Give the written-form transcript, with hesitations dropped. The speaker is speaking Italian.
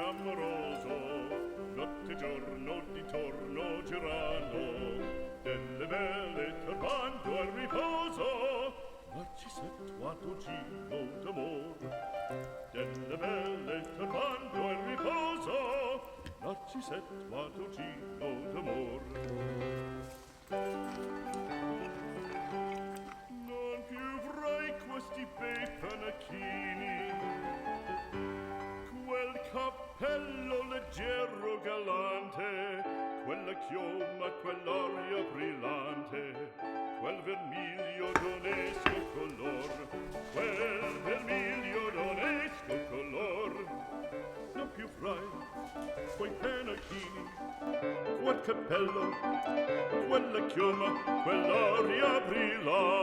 amoroso, notte e giorno di torno girano, delle belle turbando al riposo, narcisetto giro d'amor. Delle belle turbando al riposo, narcisetto giro d'amor. Non più avrai questi bei panacchini, quel cappello leggero galante, quella chioma, quell'aria brillante, quel vermiglio d'onesco color, quel vermiglio d'onesco color. Non più avrai quei panacchini, quel cappello, quella chioma, quell'aria brillante.